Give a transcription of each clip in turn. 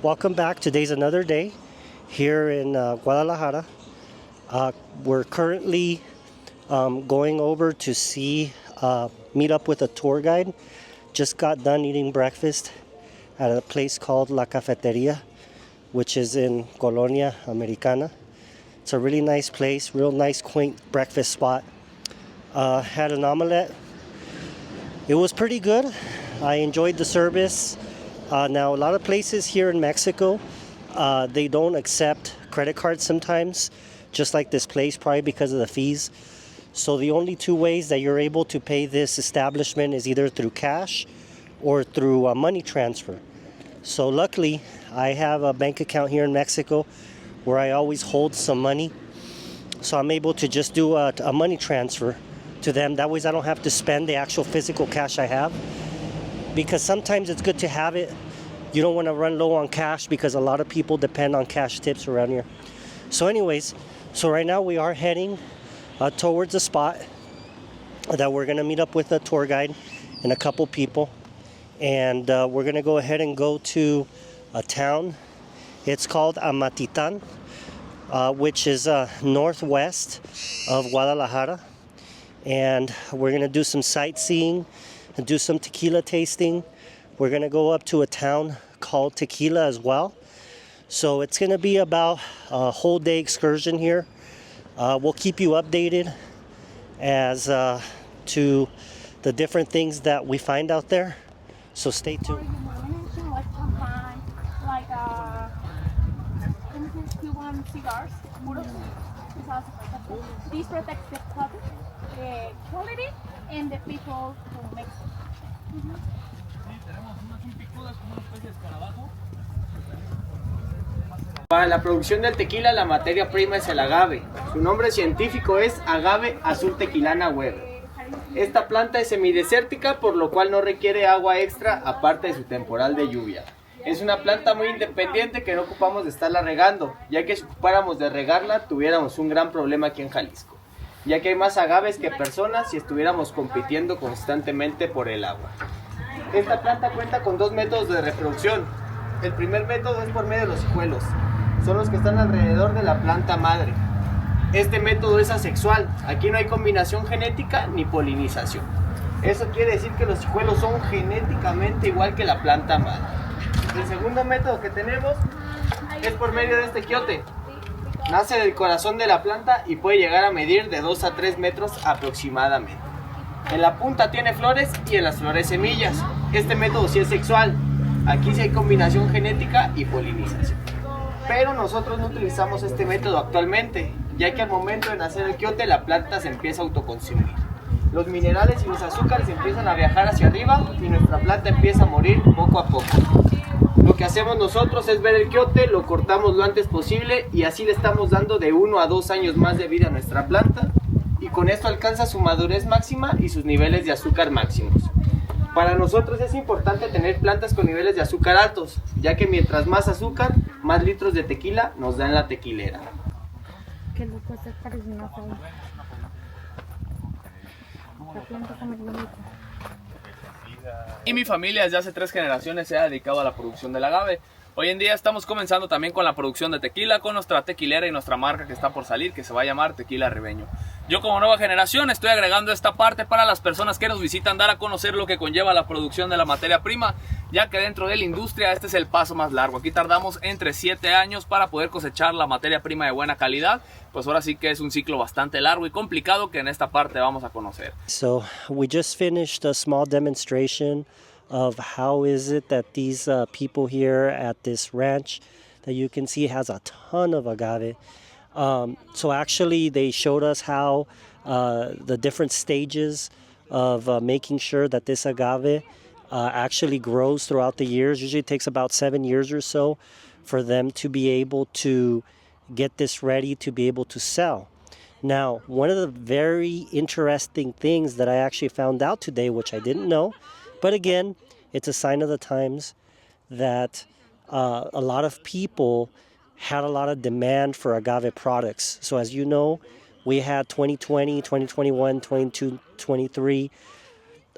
Welcome back. Today's another day here in Guadalajara. We're currently going over to meet up with a tour guide. Just got done eating breakfast at a place called La Cafeteria, which is in Colonia Americana. It's a really nice place, real nice, quaint breakfast spot. Had an omelette. It was pretty good. I enjoyed the service. Now, a lot of places here in Mexico, they don't accept credit cards sometimes, just like this place, probably because of the fees. So the only two ways that you're able to pay this establishment is either through cash or through a money transfer. So luckily, I have a bank account here in Mexico where I always hold some money. So I'm able to just do a money transfer to them. That way I don't have to spend the actual physical cash I have. Because sometimes it's good to have it. You don't want to run low on cash because a lot of people depend on cash tips around here. So anyways, right now we are heading towards a spot that we're going to meet up with a tour guide and a couple people. And we're going to go ahead and go to a town. It's called Amatitan, which is northwest of Guadalajara. And we're going to do some sightseeing and do some tequila tasting. We're gonna go up to a town called Tequila as well. So it's gonna be about a whole day excursion here. We'll keep you updated as to the different things that we find out there. So stay tuned. Cuban cigars, this protects the product, the quality, and the people who make it. Para la producción del tequila, la materia prima es el agave. Su nombre científico es Agave azul tequilana Guero. Esta planta es semidesértica, por lo cual no requiere agua extra aparte de su temporal de lluvia. Es una planta muy independiente que no ocupamos de estarla regando, ya que si ocupáramos de regarla tuviéramos un gran problema aquí en Jalisco, ya que hay más agaves que personas si estuviéramos compitiendo constantemente por el agua. Esta planta cuenta con dos métodos de reproducción. El primer método es por medio de los hijuelos, son los que están alrededor de la planta madre. Este método es asexual, aquí no hay combinación genética ni polinización. Eso quiere decir que los hijuelos son genéticamente igual que la planta madre. El segundo método que tenemos es por medio de este quiote. Nace del corazón de la planta y puede llegar a medir de 2 a 3 metros aproximadamente. En la punta tiene flores y en las flores semillas. Este método sí es sexual. Aquí sí hay combinación genética y polinización. Pero nosotros no utilizamos este método actualmente, ya que al momento de nacer el quiote la planta se empieza a autoconsumir. Los minerales y los azúcares empiezan a viajar hacia arriba y nuestra planta empieza a morir poco a poco. Lo que hacemos nosotros es ver el quiote, lo cortamos lo antes posible y así le estamos dando de 1 a 2 años más de vida a nuestra planta, y con esto alcanza su madurez máxima y sus niveles de azúcar máximos. Para nosotros es importante tener plantas con niveles de azúcar altos, ya que mientras más azúcar, más litros de tequila nos da en la tequilera. Qué loco, se parece una flor. La planta está muy bonita. Y mi familia desde hace 3 generaciones se ha dedicado a la producción del agave. Hoy en día estamos comenzando también con la producción de tequila, con nuestra tequilera y nuestra marca que está por salir, que se va a llamar Tequila RIVEÑO. Yo como nueva generación estoy agregando esta parte para las personas que nos visitan, dar a conocer lo que conlleva la producción de la materia prima, ya que dentro de la industria este es el paso más largo. Aquí tardamos entre 7 años para poder cosechar la materia prima de buena calidad. Pues ahora sí que es un ciclo bastante largo y complicado que en esta parte vamos a conocer. So we just finished a small demonstration of how is it that these people here at this ranch that you can see has a ton of agave. So actually they showed us how the different stages of making sure that this agave actually grows throughout the years. Usually it takes about 7 years or so for them to be able to get this ready to be able to sell. Now, one of the very interesting things that I actually found out today, which I didn't know, but again, it's a sign of the times that a lot of people had a lot of demand for agave products. So as you know, we had 2020, 2021, 22, 23.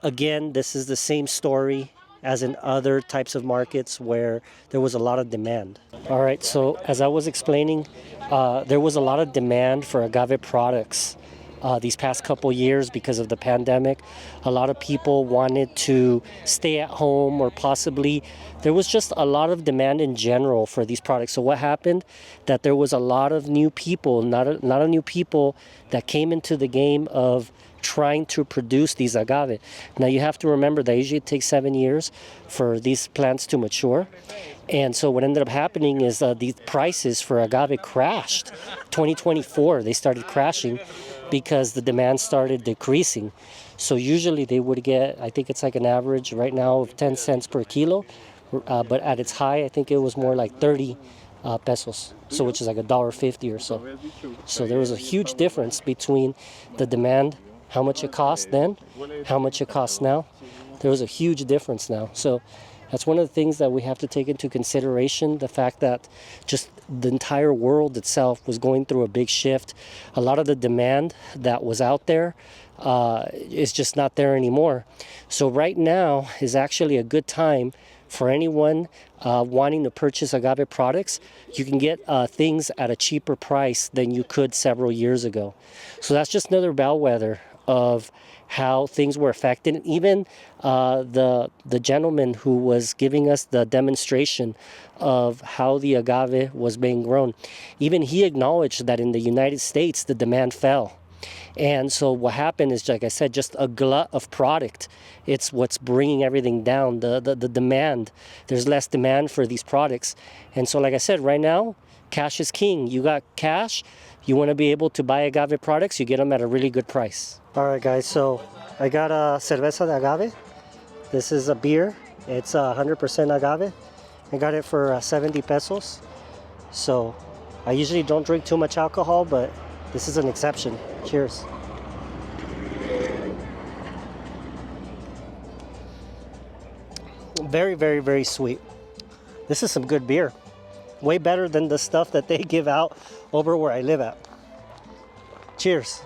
Again, this is the same story. as in other types of markets where there was a lot of demand. All right, so as I was explaining, there was a lot of demand for agave products these past couple years because of the pandemic. A lot of people wanted to stay at home, or possibly there was just a lot of demand in general for these products. So what happened, that there was a lot of new people, not a lot of new people that came into the game of trying to produce these agave. Now you have to remember that usually it takes 7 years for these plants to mature. And so what ended up happening is these prices for agave crashed. 2024, they started crashing because the demand started decreasing. So usually they would get, I think it's like an average right now of 10 cents per kilo, but at its high, I think it was more like 30 pesos, so which is like $1.50 or so. So there was a huge difference between the demand, how much it cost then, how much it costs now. There was a huge difference now. So that's one of the things that we have to take into consideration, the fact that just the entire world itself was going through a big shift. A lot of the demand that was out there is just not there anymore. So right now is actually a good time for anyone wanting to purchase agave products. You can get things at a cheaper price than you could several years ago. So that's just another bellwether of how things were affected. Even the gentleman who was giving us the demonstration of how the agave was being grown, even he acknowledged that in the United States the demand fell. And so what happened is, like I said, just a glut of product. It's what's bringing everything down, the demand. There's less demand for these products. And so like I said, right now, cash is king. You got cash, you want to be able to buy agave products, you get them at a really good price. All right, guys, so I got a cerveza de agave. This is a beer. It's 100% agave. I got it for 70 pesos. So I usually don't drink too much alcohol, but this is an exception. Cheers. Very, very, very sweet. This is some good beer. Way better than the stuff that they give out over where I live at. Cheers.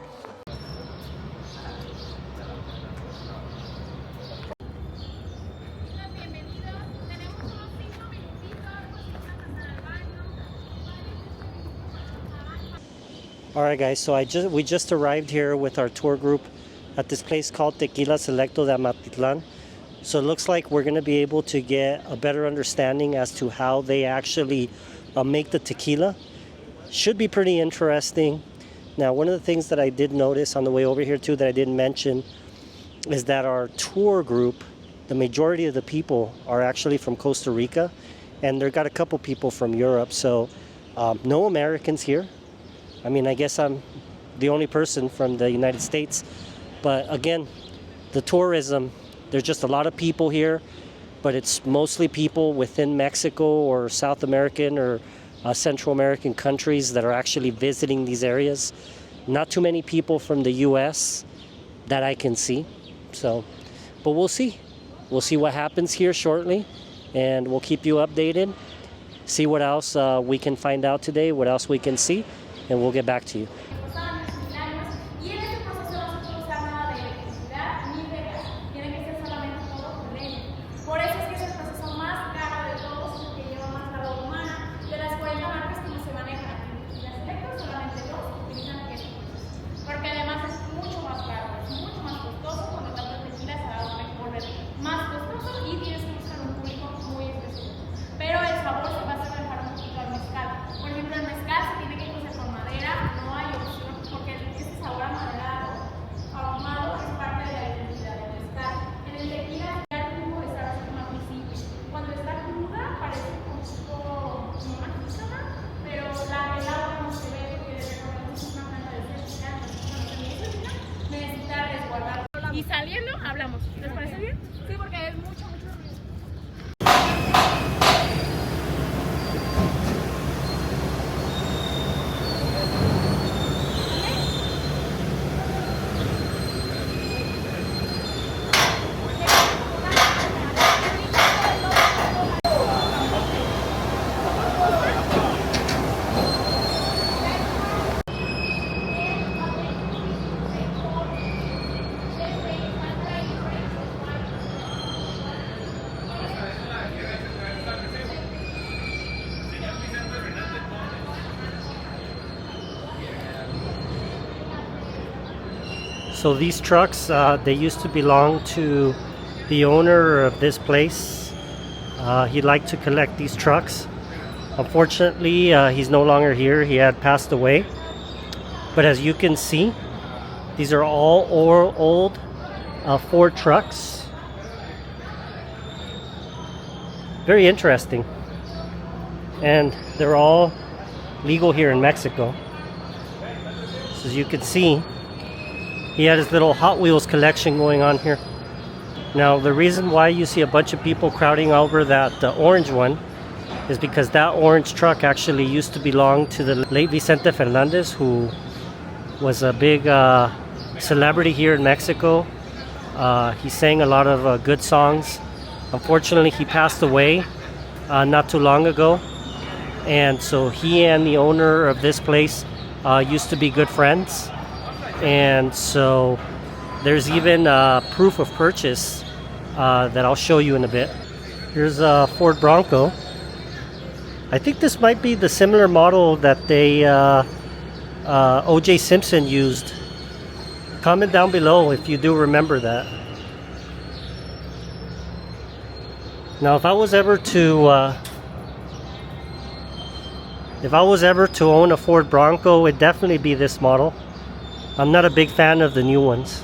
All right, guys, so we just arrived here with our tour group at this place called Tequila Selecto de Amatitan. So it looks like we're going to be able to get a better understanding as to how they actually make the tequila. Should be pretty interesting. Now, one of the things that I did notice on the way over here too that I didn't mention is that our tour group, the majority of the people are actually from Costa Rica, and they've got a couple people from Europe. So no Americans here. I mean, I guess I'm the only person from the United States. But again, the tourism, there's just a lot of people here, but it's mostly people within Mexico or South American or Central American countries that are actually visiting these areas. Not too many people from the US that I can see. So, but we'll see. We'll see what happens here shortly, and we'll keep you updated. See what else we can find out today, what else we can see, and we'll get back to you. Y saliendo hablamos. ¿Les parece bien? Sí, porque es mucho ruido. So these trucks, they used to belong to the owner of this place. He liked to collect these trucks. Unfortunately, he's no longer here. He had passed away. But as you can see, these are all old Ford trucks. Very interesting. And they're all legal here in Mexico. So as you can see, he had his little Hot Wheels collection going on here. Now the reason why you see a bunch of people crowding over that orange one is because that orange truck actually used to belong to the late Vicente Fernandez, who was a big celebrity here in Mexico. He sang a lot of good songs. Unfortunately, he passed away not too long ago. And so he and the owner of this place used to be good friends. And so there's even proof of purchase that I'll show you in a bit. Here's a Ford Bronco. I think this might be the similar model that they O.J. Simpson used. Comment down below if you do remember that. Now, if I was ever to own a Ford Bronco, it'd definitely be this model. I'm not a big fan of the new ones.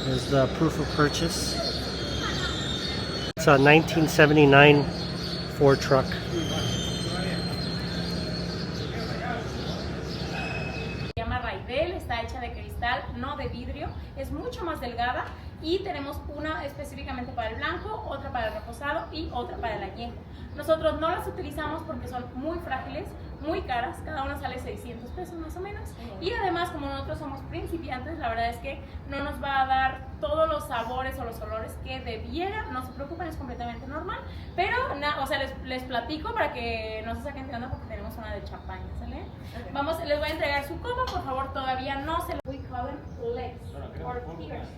There's the proof of purchase. It's a 1979 Ford truck. Se llama Raidel, está hecha de cristal, no de vidrio, es mucho más delgada y tenemos una específicamente para el blanco, otra para el reposado y otra para el añejo. Nosotros no las utilizamos porque son muy frágiles, muy caras, cada una sale 600 pesos más o menos, y además como nosotros somos principiantes, la verdad es que no nos va a dar todos los sabores o los olores que debiera. No se preocupen, es completamente normal, pero o sea, les platico para que no se saquen de onda porque tenemos una de champaña, ¿sale? Okay. Vamos, les voy a entregar su copa, por favor, todavía no se lo... We call them legs or tears.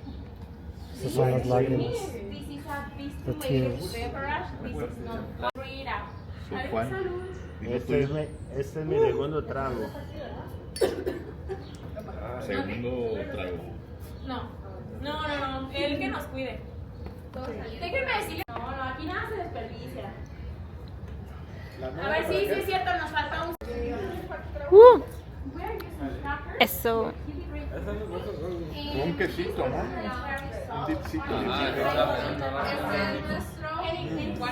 Esas son las lágrimas. This is a distillery beverage, this is not... Read out. Salud. Este es mi segundo trago. Segundo trago. No, él que nos cuide. Déjenme decirle. No, aquí nada se desperdicia. A ver, sí es cierto, nos falta un. Eso. Un quesito, ¿no? Un dipcito.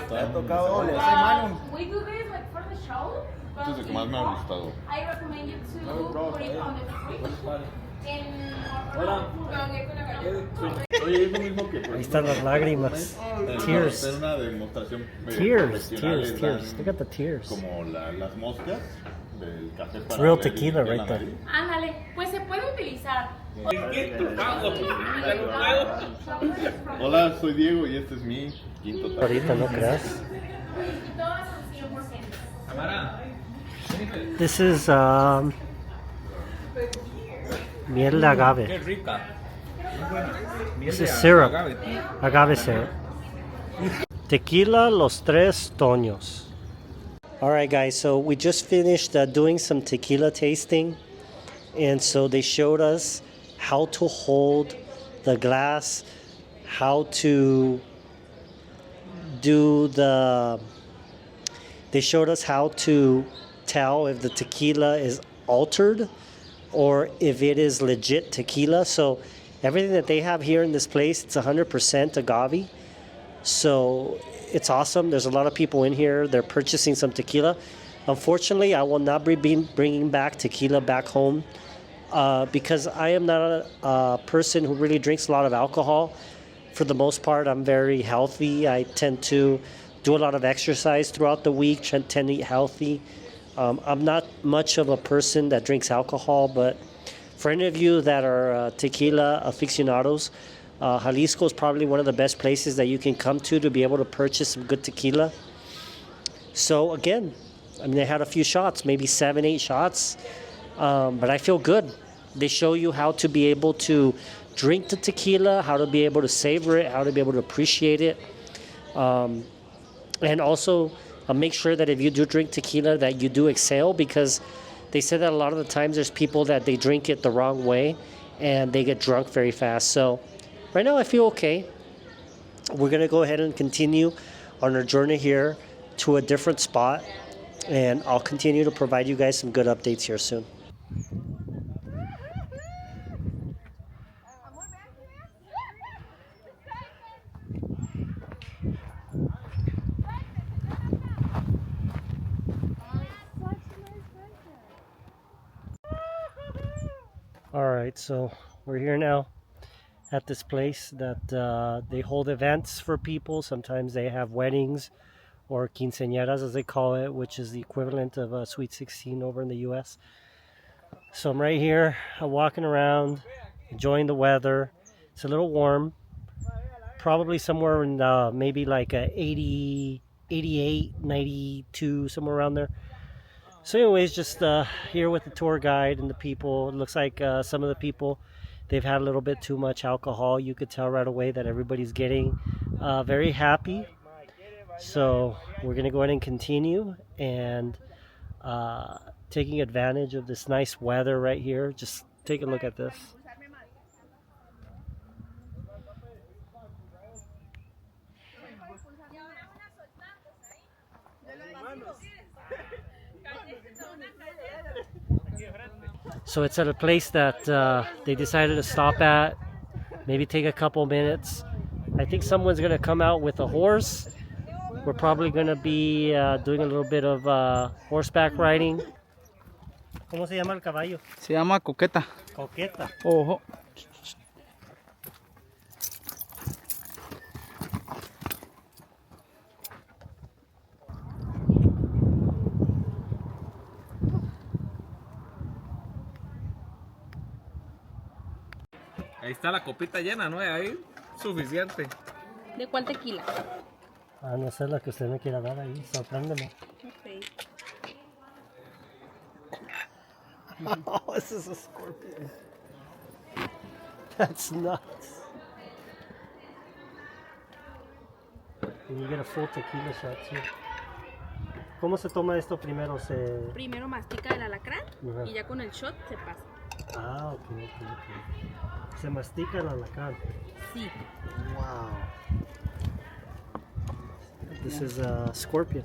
Te ha tocado doble, hace mano. We do this like for the show. Este es el que más me ha gustado. I recommend you to put it on the fridge. Oye, es lo mismo que Ahí están las lágrimas. Tears. hacer una demostración Tears. profesionales dan Look at the tears. como las moscas del café para real ver tequila la right there. nariz. Ándale, pues se puede utilizar. Hola, soy Diego y este es mi quinto trago. Ahorita no creas. Todas son 100%. This is miel de agave. Qué rica. This is syrup. Agave syrup. Tequila Los Tres Toños. Alright guys, so we just finished doing some tequila tasting, and so they showed us how to hold the glass, how to do they showed us how to tell if the tequila is altered or if it is legit tequila. So everything that they have here in this place, it's 100% agave. So it's awesome. There's a lot of people in here. They're purchasing some tequila. Unfortunately, I will not be bringing back tequila back home because I am not a person who really drinks a lot of alcohol. For the most part, I'm very healthy. I tend to do a lot of exercise throughout the week, tend to eat healthy. I'm not much of a person that drinks alcohol, but for any of you that are tequila aficionados, Jalisco is probably one of the best places that you can come to be able to purchase some good tequila. So again, I mean, they had a few shots, maybe 7-8 shots, but I feel good. They show you how to be able to drink the tequila, how to be able to savor it, how to be able to appreciate it, and also make sure that if you do drink tequila that you do exhale, because they said that a lot of the times there's people that they drink it the wrong way and they get drunk very fast. So right now I feel okay. We're gonna go ahead and continue on our journey here to a different spot, and I'll continue to provide you guys some good updates here soon. Alright, so we're here now at this place that they hold events for people. Sometimes they have weddings or quinceañeras as they call it, which is the equivalent of a Sweet 16 over in the US. So I'm right here, I'm walking around, enjoying the weather. It's a little warm, probably somewhere in maybe like a 80, 88, 92, somewhere around there. So anyways, just here with the tour guide and the people. It looks like some of the people, they've had a little bit too much alcohol. You could tell right away that everybody's getting very happy. So we're gonna go ahead and continue and taking advantage of this nice weather right here. Just take a look at this. So it's at a place that they decided to stop at, maybe take a couple minutes. I think someone's gonna come out with a horse. We're probably gonna be doing a little bit of horseback riding. ¿Cómo se llama el caballo? Se llama Coqueta. Coqueta. Ojo. Ahí está la copita llena, ¿no? Ahí, suficiente. ¿De cuál tequila? Ah, no sé la que usted me quiera dar ahí, sorpréndeme. Okay. Oh, this is a scorpion. That's nuts. And you get a full tequila shot too. ¿Cómo se toma esto primero? Primero mastica el alacrán y ya con el shot se pasa. Ah, ok. Se mastica el alacrán. Sí. Wow. This is a scorpion.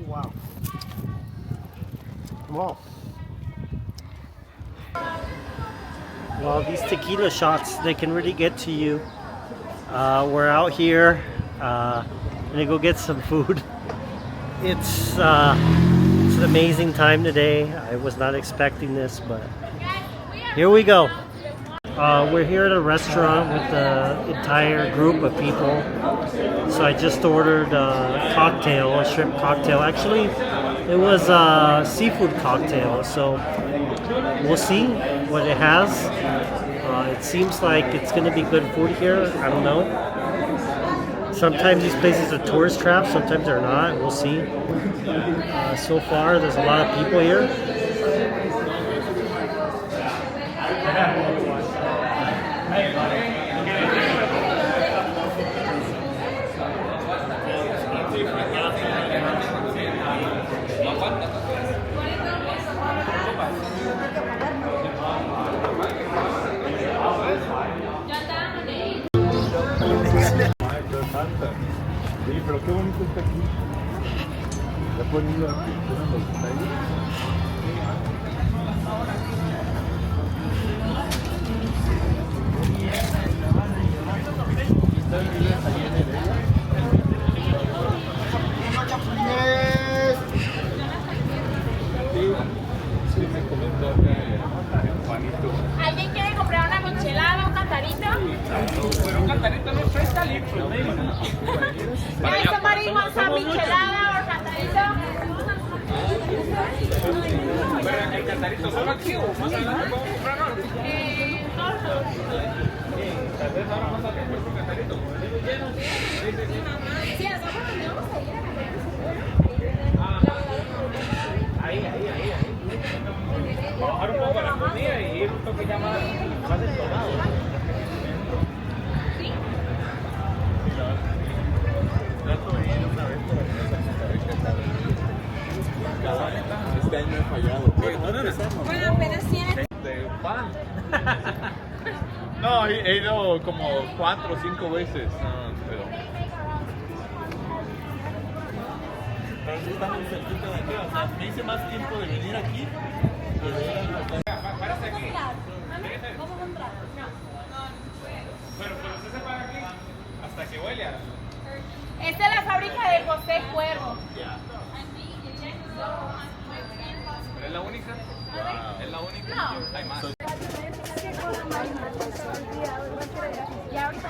Wow. Wow. Well, these tequila shots, they can really get to you. We're out here, gonna go get some food. It's an amazing time today. I was not expecting this, but here we go. We're here at a restaurant with the entire group of people. So I just ordered a cocktail, a shrimp cocktail. Actually, it was a seafood cocktail. So we'll see what it has. It seems like it's going to be good food here. I don't know. Sometimes these places are tourist traps, sometimes they're not. We'll see. So far, there's a lot of people here. Sí, pero qué bonito está aquí. Le he ponido aquí los detalles. Sí, me comentó acá Juanito. ¿Alguien quiere comprar una michelada, un cantarito? Pero un cantarito no cuesta litros, ¿Guys, somebody wants a michelada or cantarito? ¿El cantarito solo aquí o más adelante podemos comprarlo? Tal vez ahora más adelante otro cantarito. Sí, nosotros tenemos que ir a Ahí, he ido como 4 o 5 veces. Pero sí está muy cerquita de aquí. O sea, me hice más tiempo de venir aquí que de ir a la playa. Pero usted se para aquí hasta que huele a... Esta es la fábrica de José Cuervo. ¿Es la única? ¿Es la única? No. Hay más. Y ahorita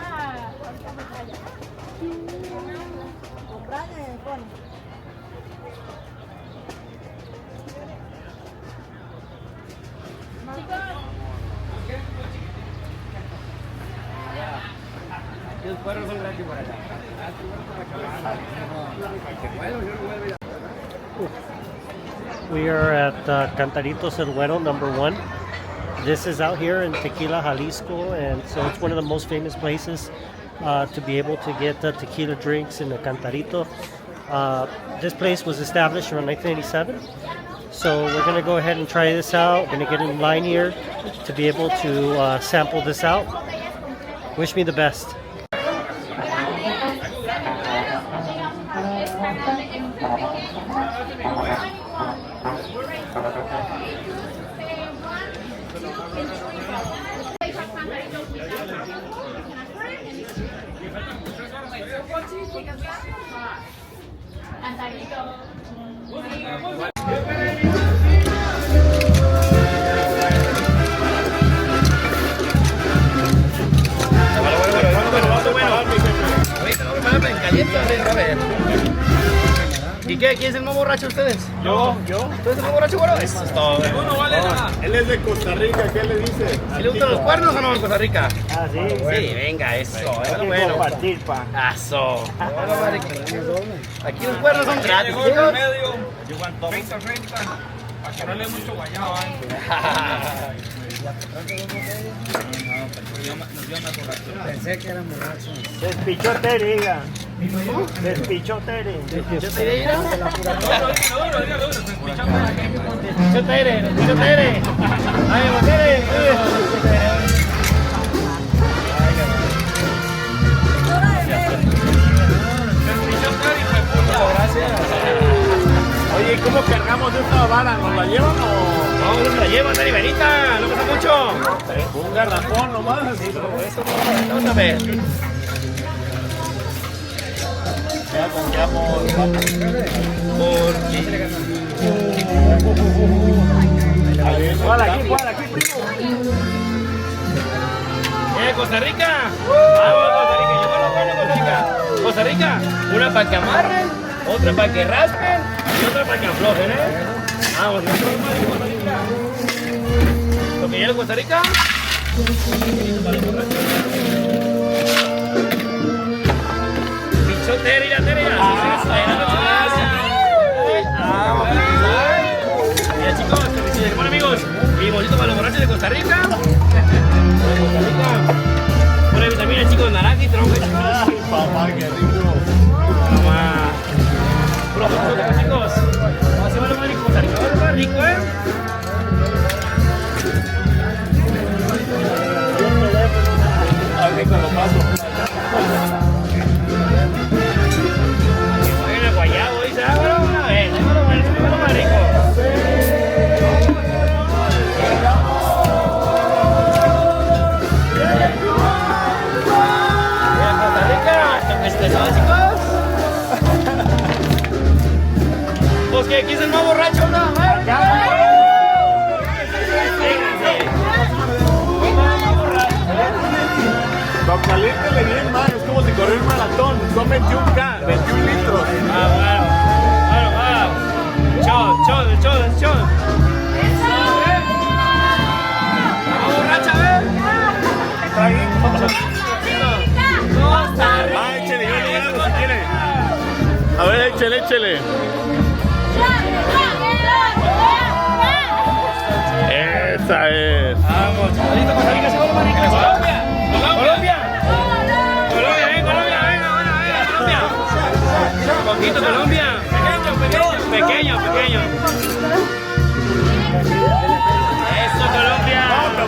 Los cuernos son gratis por acá. We are at Cantaritos el Guero #1. This is out here in Tequila, Jalisco, and so it's one of the most famous places to be able to get tequila drinks in a Cantarito. This place was established around 1987, so we're going to go ahead and try this out. We're going to get in line here to be able to sample this out. Wish me the best. ¿Y qué? ¿Quién es el más borracho de ustedes? Yo. ¿Tú eres el más borracho, güero? Eso es todo. No vale nada. Él es de Costa Rica, ¿qué le dice? ¿Si le gustan los cuernos o no en Costa Rica? Ah, sí. Sí, venga, eso. Es lo Hay que bueno. compartir, pa. Eso. Aquí los cuernos son gratis, Llegó el chicos. remedio. 30, para que no le dé mucho guayaba. Pensé que eran borrachos. Despichote, diga. Despichote. ¿Despichote ire? ¡Ay, botere! Gracias. Oye, ¿cómo cargamos esta vara? ¿Nos la llevan o...? No, no se la llevan, Dani Benita, no pasa mucho. Un garrafón nomás. Vamos a ver. Ya cambiamos. ¿Cuál aquí, primo? Costa Rica. Vamos, Costa Rica. Yo conozco Costa Rica. Costa Rica, una para que amarren, otra para que raspen y otra para que aflojen, Vamos, Costa Rica. ¿Lo que llega a Costa Rica? Pichote, mira. Mira, chicos, bueno, amigos, mi bolito para los borrachos de Costa Rica. Pone vitamina, chicos, naranja y tronco, chicos. Papá, qué rico. Mamá. Puro chicos. Vamos a hacer lo más rico, Costa Rica. Lo más rico, Ahorita lo paso. Oigan, el guayabo, dice, bueno, una vez, lo más rico. Chicos, pues que aquí es el más borracho, ¿no? Para caliéntele bien, man. Es como si corriera un maratón. Son 21K, 21 litros. Bueno. Chon. ¿Vamos borracha, Ah, échele, yo le gano si quiere. A ver, échele. Esa es. Vamos, Chicodito, Costa Rica, seguro, marica. Colombia. Poquito, Colombia. Pequeño. Eso, Colombia.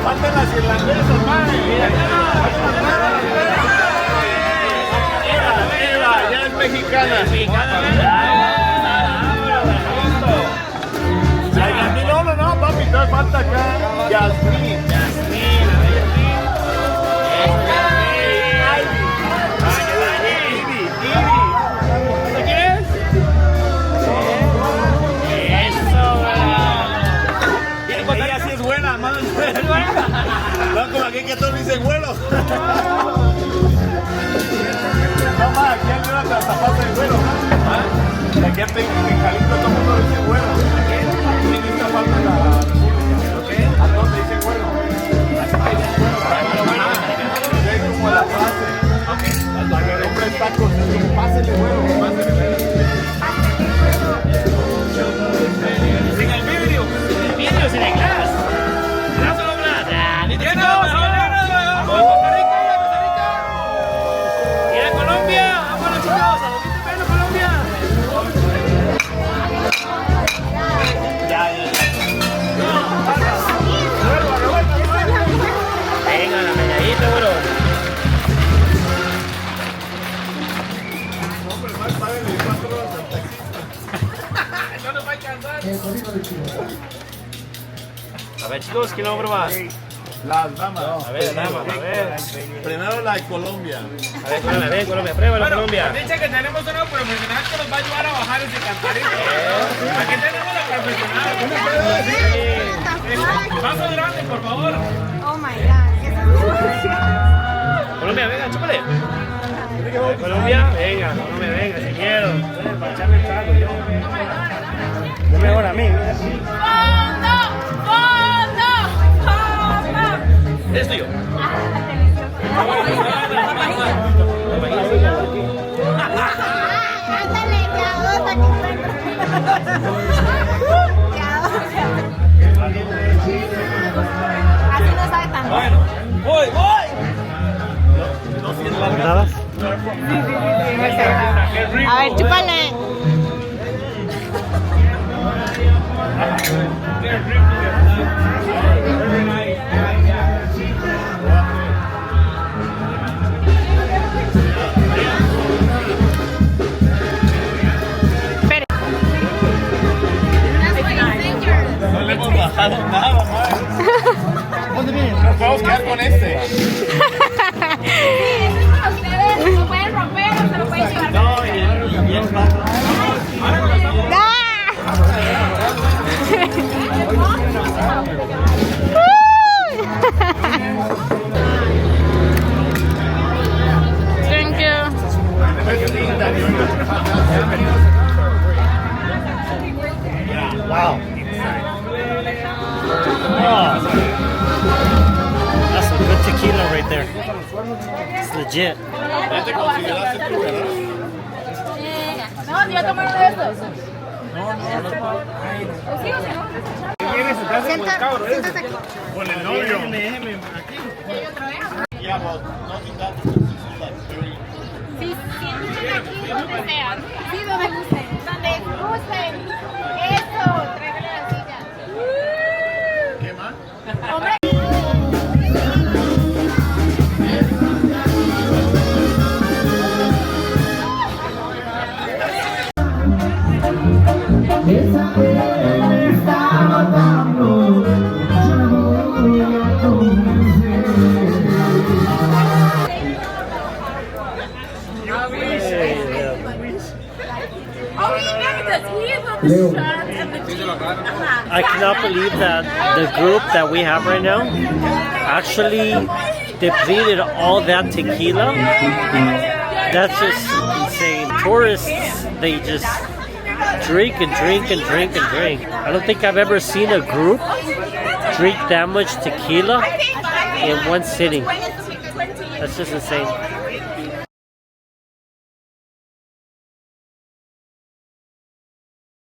faltan las irlandesas, madre. Eva, ya es mexicana. No, papi, no falta acá. Yasmín. Ella sí es buena, mano. No como aquí que todos dicen güero. No más, aquí hay una tapaza de güero. Aquí en Jalisco todo el mundo dice güero. Aquí en esta parte de la República. ¿A dónde dicen güero? Es como la frase. Para que el hombre está con el pásele güero. Sin el vidrio. El vidrio sin el glass. Glass o no glass. Costa Rica. Y a Colombia. Vámonos chicos. A los que Colombia. Venga, la medallita, güero. No nos va a alcanzar. A ver, chicos, ¿quién lo va a probar? Las damas. A ver, las damas, a ver. Primero la de Colombia. A ver, Colombia, pruébalo, Colombia. Dice que tenemos una profesional que nos va a ayudar a bajar ese cantarito. Aquí tenemos la profesional. Vaso grande, por favor. Oh my god. Colombia, venga, chúpale. Colombia, venga, Colombia, venga, si quiero. Para echarme el trago, yo. Yo mejor a mí. Es tuyo. Así no sabe tan Bueno, voy. ¿Grabas? A ver, chúpale. No le hemos bajado nada, madre. Nos podemos quedar con este. Ustedes lo pueden romper o se lo pueden llevar. No, y es más. Thank you. Wow. Oh. That's some good tequila right there. It's legit. ¿Ya te consideraste tú, verdad? No, yo tomé uno de estos. Siéntate aquí. Con el novio. Yeah, well, nothing that Sí, siéntense aquí donde sean. Sí, donde gusten. Donde gusten. Eso, tráigale la silla. ¿Qué más? Hombre. I cannot believe that the group that we have right now actually depleted all that tequila. That's just insane. Tourists, they just drink and drink and drink and drink. I don't think I've ever seen a group drink that much tequila in one sitting. That's just insane.